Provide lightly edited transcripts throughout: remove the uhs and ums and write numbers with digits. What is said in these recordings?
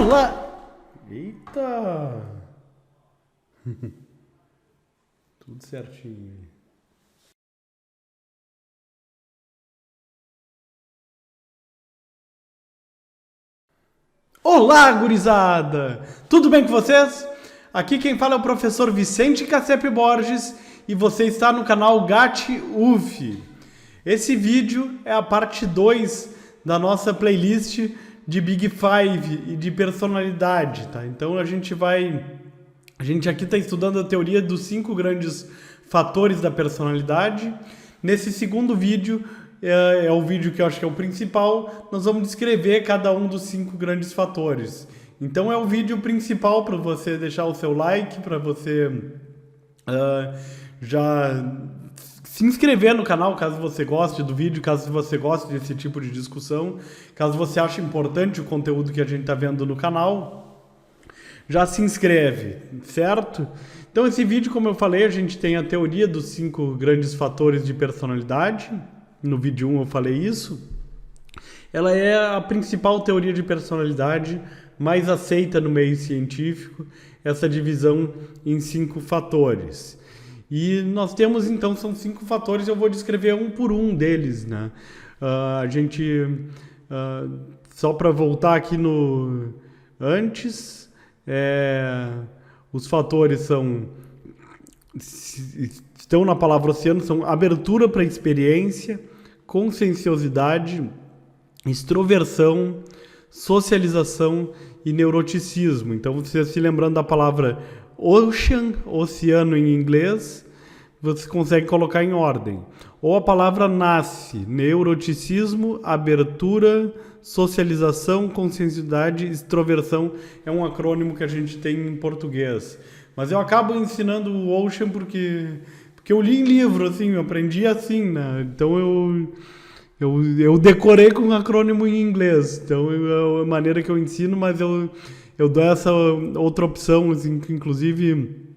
Olá! Eita! Tudo certinho. Olá, gurizada! Tudo bem com vocês? Aqui quem fala é o professor Vicente Cacepe Borges e você está no canal Gatti UF. Esse vídeo é a parte 2 da nossa playlist de Big Five e de personalidade, tá? Então a gente aqui está estudando a teoria dos 5 grandes fatores da personalidade. Nesse segundo vídeo, é o vídeo que eu acho que é o principal, nós vamos descrever cada um dos 5 grandes fatores. Então é o vídeo principal para você deixar o seu like, para você já se inscrever no canal caso você goste do vídeo, caso você goste desse tipo de discussão, caso você ache importante o conteúdo que a gente está vendo no canal, já se inscreve, certo? Então esse vídeo, como eu falei, a gente tem a teoria dos 5 grandes fatores de personalidade. No vídeo 1 eu falei isso. Ela é a principal teoria de personalidade mais aceita no meio científico, essa divisão em 5 fatores. E nós temos, então, são 5 fatores, eu vou descrever um por um deles, né? Só para voltar aqui no antes, os fatores estão na palavra oceano, são abertura para a experiência, conscienciosidade, extroversão, socialização e neuroticismo. Então, você se lembrando da palavra ocean, oceano em inglês, você consegue colocar em ordem. Ou a palavra nasce, neuroticismo, abertura, socialização, conscienciosidade, extroversão, é um acrônimo que a gente tem em português. Mas eu acabo ensinando o ocean porque eu li em livro, assim, eu aprendi assim, né? Então eu decorei com um acrônimo em inglês. Então é a maneira que eu ensino, mas eu dou essa outra opção, assim, que inclusive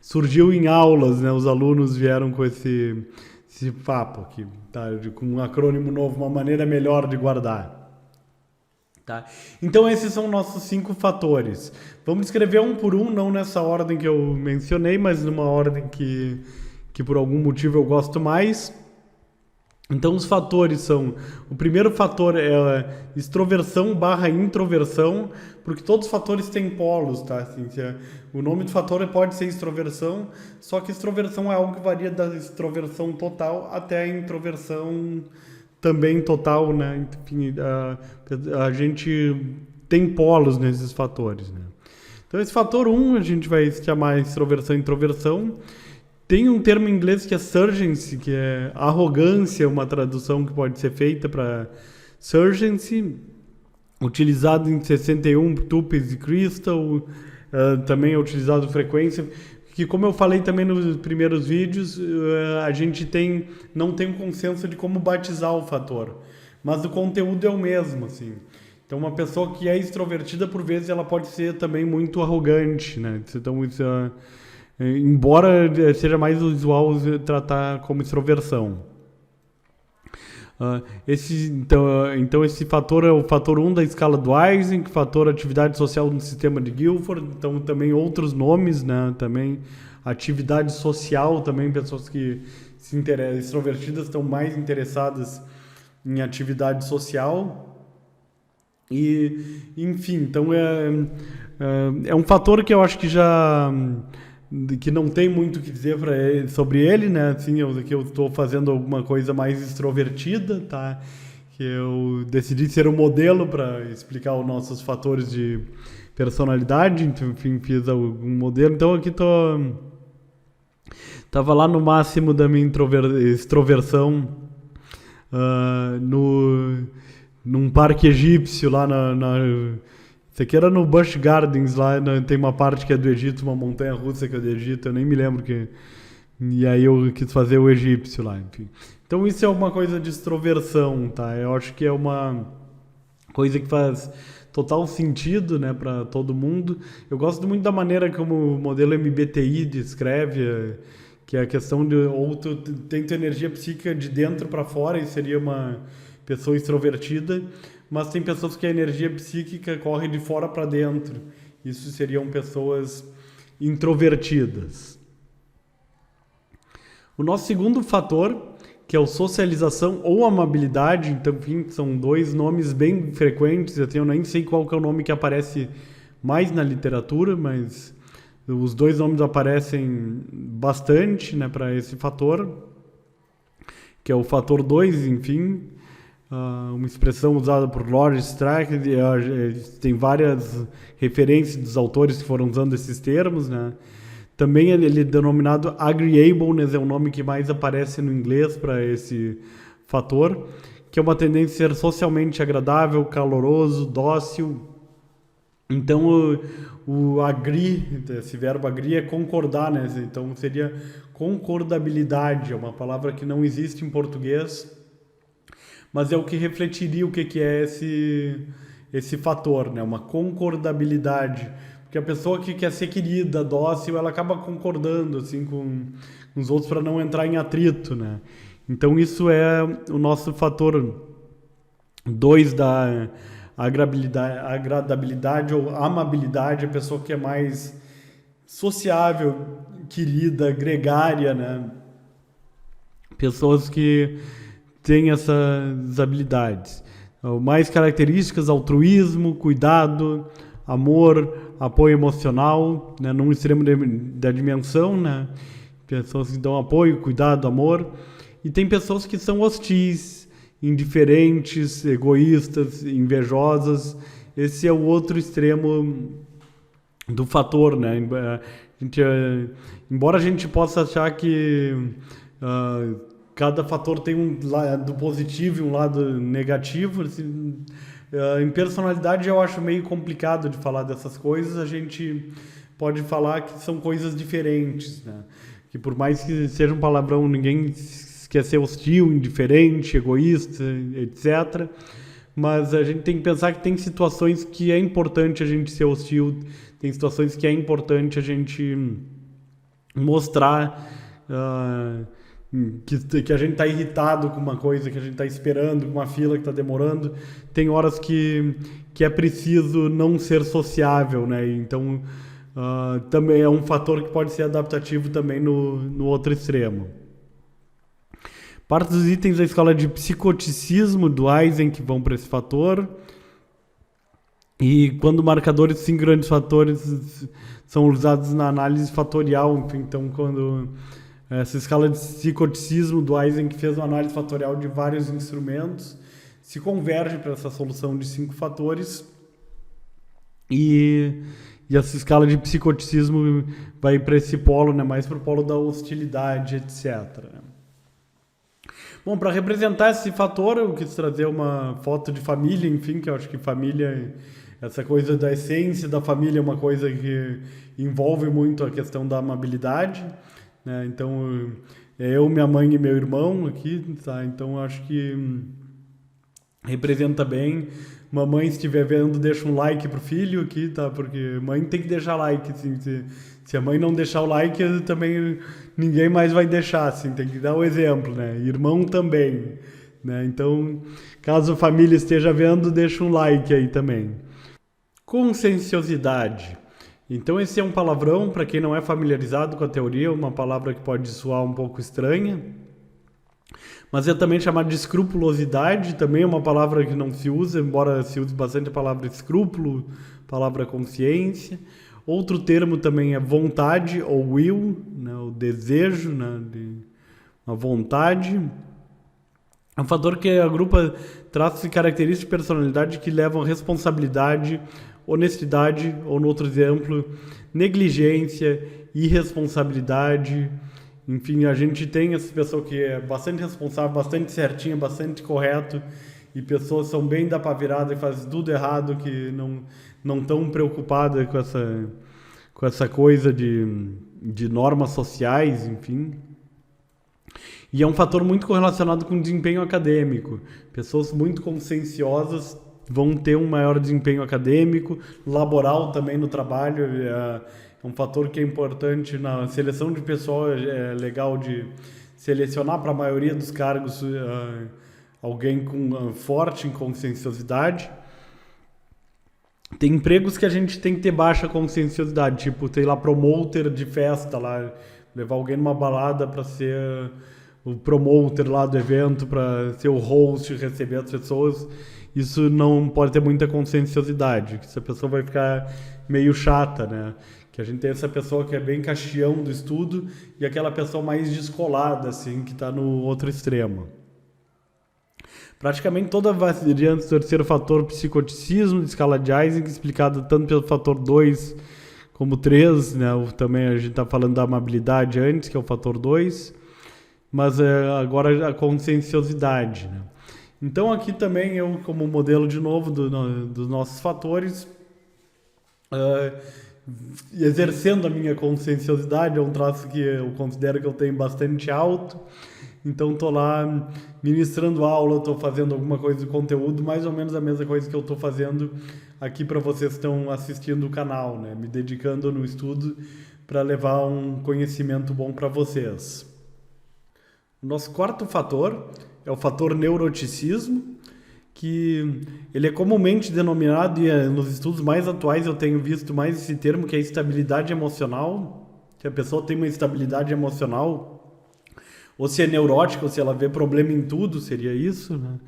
surgiu em aulas, né? Os alunos vieram com esse papo aqui, tá? Com um acrônimo novo, uma maneira melhor de guardar. Tá? Então esses são nossos 5 fatores. Vamos descrever um por um, não nessa ordem que eu mencionei, mas numa ordem que por algum motivo eu gosto mais. Então os fatores são... O primeiro fator é extroversão / introversão, porque todos os fatores têm polos, tá? Assim, o nome do fator pode ser extroversão, só que extroversão é algo que varia da extroversão total até a introversão também total, né? Enfim, a gente tem polos nesses fatores, né? Então esse fator 1 a gente vai chamar extroversão e introversão. Tem um termo em inglês que é surgency, que é arrogância, uma tradução que pode ser feita para surgency, utilizado em 61, Tupes e Crystal, também é utilizado com frequência, que como eu falei também nos primeiros vídeos, a gente não tem um consenso de como batizar o fator, mas o conteúdo é o mesmo, assim. Então uma pessoa que é extrovertida, por vezes, ela pode ser também muito arrogante, né? Então isso embora seja mais usual tratar como extroversão. Então esse fator é o fator 1 da escala do Eysenck, fator atividade social no sistema de Guilford, então também outros nomes, né? Também atividade social, também pessoas que se interessam, extrovertidas estão mais interessadas em atividade social. E, enfim, então é um fator que eu acho que não tem muito o que dizer sobre ele, né? Assim, que eu estou fazendo alguma coisa mais extrovertida, tá? Que eu decidi ser um modelo para explicar os nossos fatores de personalidade, então, enfim, fiz algum modelo. Então aqui tava lá no máximo da minha extroversão, num parque egípcio lá isso aqui era no Busch Gardens, lá tem uma parte que é do Egito, uma montanha russa que é do Egito, eu nem me lembro e aí eu quis fazer o egípcio lá, enfim. Então isso é uma coisa de extroversão, tá? Eu acho que é uma coisa que faz total sentido, né, para todo mundo. Eu gosto muito da maneira como o modelo MBTI descreve, que é a questão de ou tu tem tua energia psíquica de dentro para fora e seria uma pessoa extrovertida, mas tem pessoas que a energia psíquica corre de fora para dentro. Isso seriam pessoas introvertidas. O nosso segundo fator, que é o socialização ou amabilidade, então, enfim, são dois nomes bem frequentes, eu nem sei qual que é o nome que aparece mais na literatura, mas os dois nomes aparecem bastante, né, para esse fator, que é o fator 2, enfim, uma expressão usada por Lord Strack, tem várias referências dos autores que foram usando esses termos, né? Também ele é denominado agreeableness, é o nome que mais aparece no inglês para esse fator, que é uma tendência a ser socialmente agradável, caloroso, dócil. Então, o agree, esse verbo agree é concordar, né? Então, seria concordabilidade, é uma palavra que não existe em português, mas é o que refletiria o que é esse fator, né? Uma concordabilidade. Porque a pessoa que quer ser querida, dócil, ela acaba concordando assim, com os outros para não entrar em atrito, né? Então, isso é o nosso fator 2 da agradabilidade ou amabilidade, a pessoa que é mais sociável, querida, gregária, né? Pessoas que têm essas habilidades. Mais características: altruísmo, cuidado, amor, apoio emocional, né? Num extremo da dimensão, né? Pessoas que dão apoio, cuidado, amor. E tem pessoas que são hostis, indiferentes, egoístas, invejosas. Esse é o outro extremo do fator, né? Embora a gente possa achar que cada fator tem um lado positivo e um lado negativo, assim, em personalidade eu acho meio complicado de falar dessas coisas. A gente pode falar que são coisas diferentes, né? Que por mais que seja um palavrão, ninguém quer ser hostil, indiferente, egoísta, etc. Mas a gente tem que pensar que tem situações que é importante a gente ser hostil, tem situações que é importante a gente mostrar que a gente está irritado com uma coisa, que a gente está esperando, com uma fila que está demorando. Tem horas que é preciso não ser sociável, né? Então, também é um fator que pode ser adaptativo também no outro extremo. Parte dos itens da escala de psicoticismo do Eysen que vão para esse fator. E quando marcadores, 5 grandes fatores são usados na análise fatorial, então quando essa escala de psicoticismo do Eysen, que fez uma análise fatorial de vários instrumentos, se converge para essa solução de 5 fatores, e essa escala de psicoticismo vai para esse polo, né, mais para o polo da hostilidade, etc. Bom, para representar esse fator, eu quis trazer uma foto de família, enfim, que eu acho que família, essa coisa da essência da família é uma coisa que envolve muito a questão da amabilidade, né? Então, eu, minha mãe e meu irmão aqui, tá? Então, acho que representa bem. Mamãe, se estiver vendo, deixa um like pro filho aqui, tá? Porque mãe tem que deixar like, assim, se a mãe não deixar o like, também ninguém mais vai deixar, assim, tem que dar o exemplo, né? Irmão também, né? Então, caso a família esteja vendo, deixa um like aí também. Conscienciosidade. Então, esse é um palavrão, para quem não é familiarizado com a teoria, uma palavra que pode soar um pouco estranha, mas é também chamado de escrupulosidade, também é uma palavra que não se usa, embora se use bastante a palavra escrúpulo, palavra consciência. Outro termo também é vontade, ou will, né, o desejo, né, a vontade. É um fator que agrupa traços e características de personalidade que levam a responsabilidade, honestidade, ou no outro exemplo, negligência, irresponsabilidade. Enfim, a gente tem essa pessoa que é bastante responsável, bastante certinha, bastante correto, e pessoas são bem da pá virada e fazem tudo errado, que não estão preocupadas com essa coisa de normas sociais, enfim. E é um fator muito correlacionado com o desempenho acadêmico. Pessoas muito conscienciosas vão ter um maior desempenho acadêmico, laboral também no trabalho. É um fator que é importante na seleção de pessoal. É legal de selecionar para a maioria dos cargos alguém forte em conscienciosidade. Tem empregos que a gente tem que ter baixa conscienciosidade, tipo, tem lá promoter de festa, lá, levar alguém numa balada para ser o promoter lá do evento, para ser o host, receber as pessoas. Isso não pode ter muita conscienciosidade, que essa pessoa vai ficar meio chata, né? Que a gente tem essa pessoa que é bem caxião do estudo e aquela pessoa mais descolada, assim, que está no outro extremo. Praticamente toda a variante do terceiro fator, psicoticismo, de escala de Eysenck, explicada tanto pelo fator 2 como 3, né? Também a gente está falando da amabilidade antes, que é o fator 2, mas agora a conscienciosidade, né? Então aqui também eu, como modelo de novo dos nossos fatores, exercendo a minha conscienciosidade, é um traço que eu considero que eu tenho bastante alto. Então estou lá ministrando aula, estou fazendo alguma coisa de conteúdo, mais ou menos a mesma coisa que eu estou fazendo aqui para vocês que estão assistindo o canal, né? Me dedicando no estudo para levar um conhecimento bom para vocês. O nosso quarto fator é o fator neuroticismo, que ele é comumente denominado, e nos estudos mais atuais eu tenho visto mais esse termo, que é estabilidade emocional, que a pessoa tem uma estabilidade emocional, ou se é neurótica, ou se ela vê problema em tudo, seria isso, né?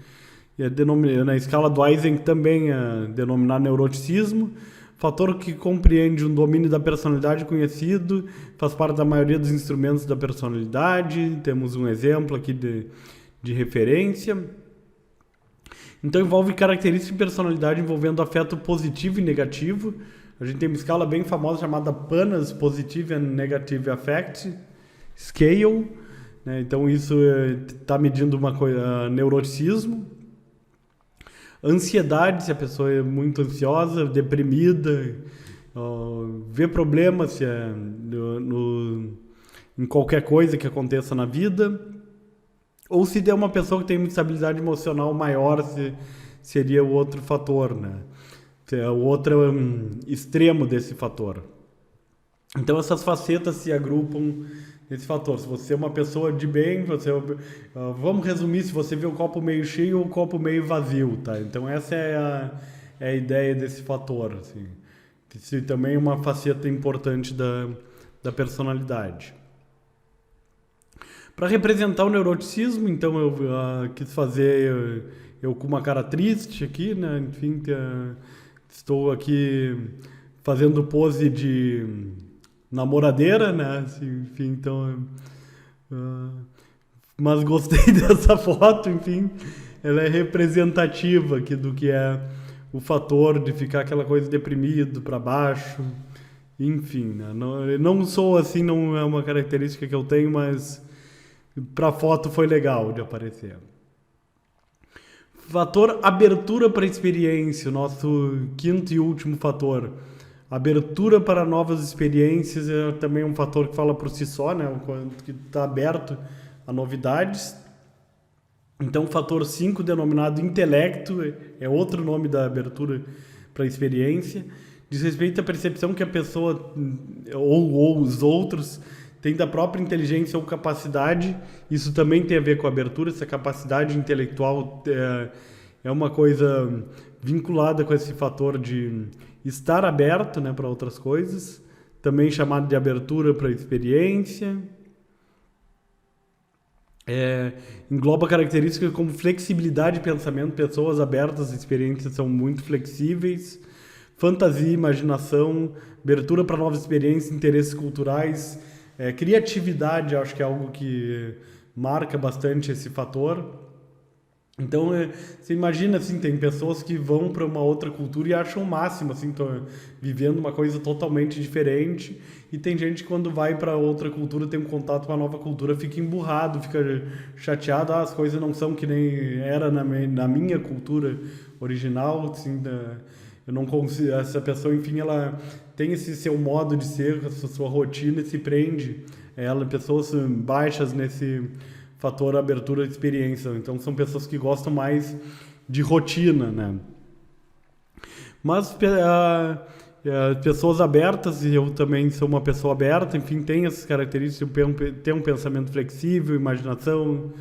E na escala do Eysenck também é denominar neuroticismo, fator que compreende um domínio da personalidade conhecido, faz parte da maioria dos instrumentos da personalidade, temos um exemplo aqui de referência. Então envolve características de personalidade envolvendo afeto positivo e negativo. A gente tem uma escala bem famosa chamada PANAS, Positive and Negative Affect Scale, né? Então isso está medindo uma coisa, neuroticismo. Ansiedade, se a pessoa é muito ansiosa, deprimida, vê problemas se em qualquer coisa que aconteça na vida. Ou se der uma pessoa que tem uma estabilidade emocional maior, seria o outro fator, né? É o outro extremo desse fator. Então essas facetas se agrupam nesse fator. Se você é uma pessoa de bem, vamos resumir, se você vê o copo meio cheio ou o copo meio vazio, tá? Então essa é a ideia desse fator, assim. Isso também é uma faceta importante da personalidade. Para representar o neuroticismo, então eu quis fazer eu com uma cara triste aqui, né? Enfim, estou aqui fazendo pose de namoradeira, né? Assim, enfim, então, mas gostei dessa foto, enfim, ela é representativa aqui do que é o fator de ficar aquela coisa deprimido para baixo, enfim, né? Não sou assim, não é uma característica que eu tenho, mas para foto foi legal de aparecer. Fator abertura para experiência, o nosso quinto e último fator. Abertura para novas experiências é também um fator que fala por si só, né? Que está aberto a novidades. Então o fator 5, denominado intelecto, é outro nome da abertura para a experiência. Diz respeito à percepção que a pessoa ou os outros tem da própria inteligência ou capacidade. Isso também tem a ver com a abertura. Essa capacidade intelectual é uma coisa vinculada com esse fator de estar aberto, né, para outras coisas. Também chamado de abertura para a experiência. Engloba características como flexibilidade de pensamento. Pessoas abertas às experiências são muito flexíveis. Fantasia, imaginação, abertura para novas experiências, interesses culturais. Criatividade, acho que é algo que marca bastante esse fator. Então, você imagina, assim, tem pessoas que vão para uma outra cultura e acham o máximo, assim, estão vivendo uma coisa totalmente diferente. E tem gente que quando vai para outra cultura, tem um contato com a nova cultura, fica emburrado, fica chateado. As coisas não são que nem era na minha cultura original, assim, eu não consigo, essa pessoa, enfim, ela tem esse seu modo de ser, essa sua rotina e se prende. Pessoas baixas nesse fator abertura de experiência. Então, são pessoas que gostam mais de rotina, né? Mas pessoas abertas, e eu também sou uma pessoa aberta, enfim, tem essas características, ter um pensamento flexível, imaginação,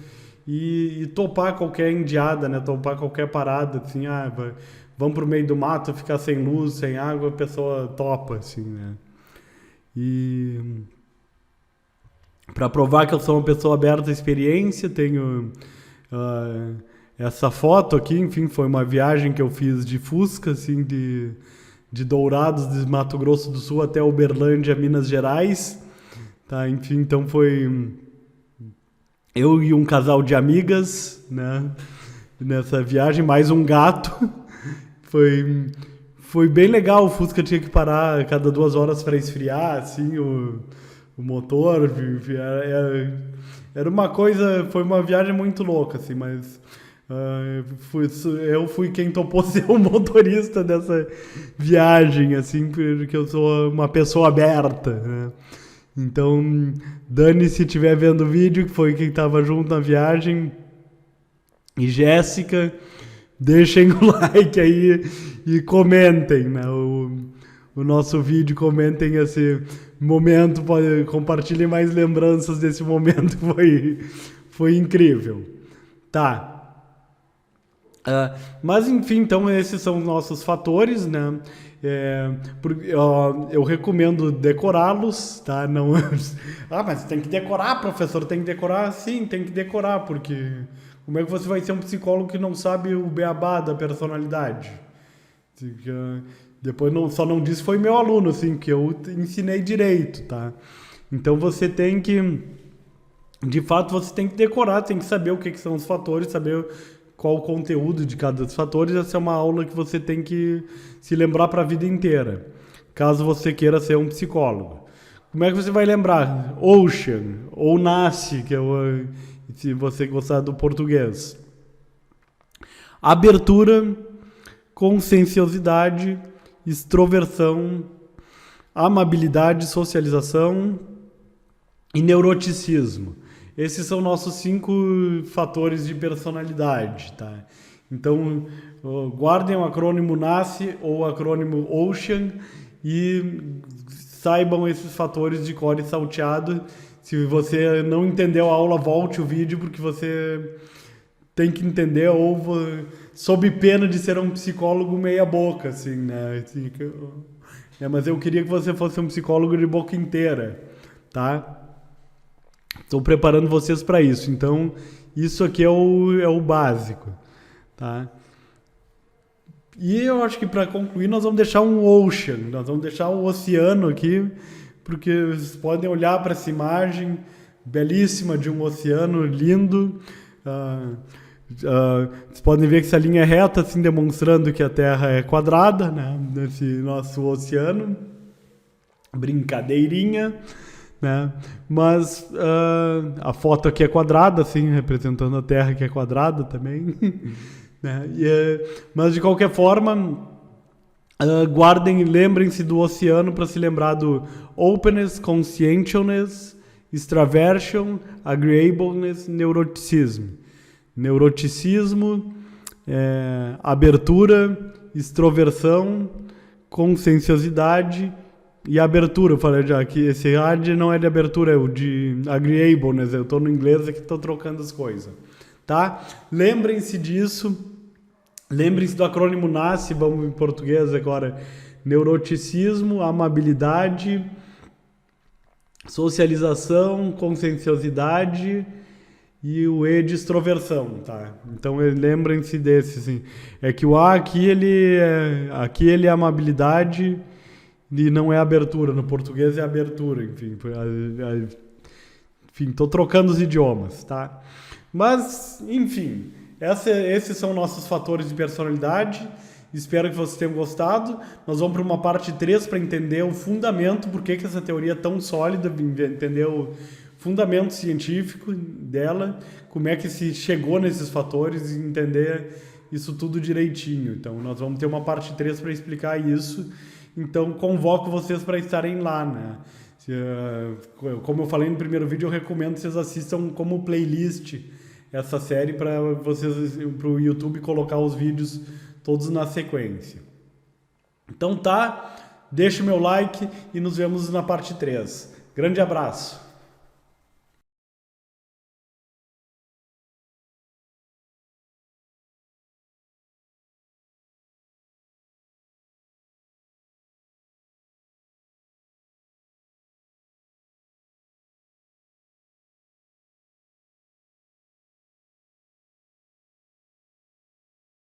e topar qualquer indiada, né? Topar qualquer parada, assim, vamos pro meio do mato, ficar sem luz, sem água, a pessoa topa, assim, né? E para provar que eu sou uma pessoa aberta à experiência, tenho essa foto aqui, enfim, foi uma viagem que eu fiz de Fusca, assim, de Dourados, de Mato Grosso do Sul até Uberlândia, Minas Gerais, tá? Enfim, então foi eu e um casal de amigas, né, nessa viagem, mais um gato. Foi bem legal. O Fusca tinha que parar a cada 2 horas para esfriar, assim, o motor. Era uma coisa, foi uma viagem muito louca, assim, mas eu fui quem topou ser o motorista dessa viagem, assim, porque eu sou uma pessoa aberta, né? Então, Dani, se estiver vendo o vídeo, que foi quem estava junto na viagem, e Jéssica, deixem o like aí e comentem, né, o nosso vídeo, comentem esse momento, compartilhem mais lembranças desse momento, foi incrível. Tá. Mas enfim, então esses são os nossos fatores, né? Eu recomendo decorá-los, tá? Não, mas tem que decorar, professor, tem que decorar? Sim, tem que decorar, porque como é que você vai ser um psicólogo que não sabe o beabá da personalidade? Depois só não disse foi meu aluno, assim, que eu ensinei direito, tá? Então você tem que, de fato, você tem que decorar, tem que saber o que são os fatores, saber qual o conteúdo de cada dos fatores. Essa é uma aula que você tem que se lembrar para a vida inteira, caso você queira ser um psicólogo. Como é que você vai lembrar? Ocean, ou NASCE, que é se você gostar do português. Abertura, conscienciosidade, extroversão, amabilidade, socialização e neuroticismo. Esses são nossos 5 fatores de personalidade, tá? Então, guardem o acrônimo NASCE ou o acrônimo Ocean e saibam esses fatores de cor e salteado. Se você não entendeu a aula, volte o vídeo, porque você tem que entender, ou sob pena de ser um psicólogo meia boca, assim, né? Mas eu queria que você fosse um psicólogo de boca inteira, tá? Estou preparando vocês para isso. Então, isso aqui é o básico, tá? E eu acho que para concluir nós vamos deixar um ocean, nós vamos deixar o oceano aqui, porque vocês podem olhar para essa imagem belíssima de um oceano lindo. Vocês podem ver que essa linha é reta, assim, demonstrando que a Terra é quadrada, né? Nesse nosso oceano. Brincadeirinha, né? Mas a foto aqui é quadrada, assim, representando a Terra, que é quadrada também. Né? Mas de qualquer forma, guardem e lembrem-se do oceano para se lembrar do openness, conscientiousness, extraversion, agreeableness, neuroticism. Neuroticismo, abertura, extroversão, conscienciosidade e abertura. Eu falei já que esse ad não é de abertura, é o de agreeableness. Eu estou no inglês aqui, estou trocando as coisas. Tá? Lembrem-se disso. Lembrem-se do acrônimo NASCE, vamos em português agora. Neuroticismo, amabilidade, socialização, conscienciosidade e o E de extroversão, tá? Então lembrem-se desse, assim. É que o A aqui ele é amabilidade e não é abertura. No português é abertura, enfim. Enfim, tô trocando os idiomas, tá? Mas, enfim, esses são nossos fatores de personalidade. Espero que vocês tenham gostado. Nós vamos para uma parte 3 para entender o fundamento, por que essa teoria é tão sólida, entender o fundamento científico dela, como é que se chegou nesses fatores e entender isso tudo direitinho. Então, nós vamos ter uma parte 3 para explicar isso. Então, convoco vocês para estarem lá, né? Como eu falei no primeiro vídeo, eu recomendo que vocês assistam como playlist essa série para vocês, para o YouTube, colocar os vídeos todos na sequência. Então tá, deixa o meu like e nos vemos na parte 3. Grande abraço!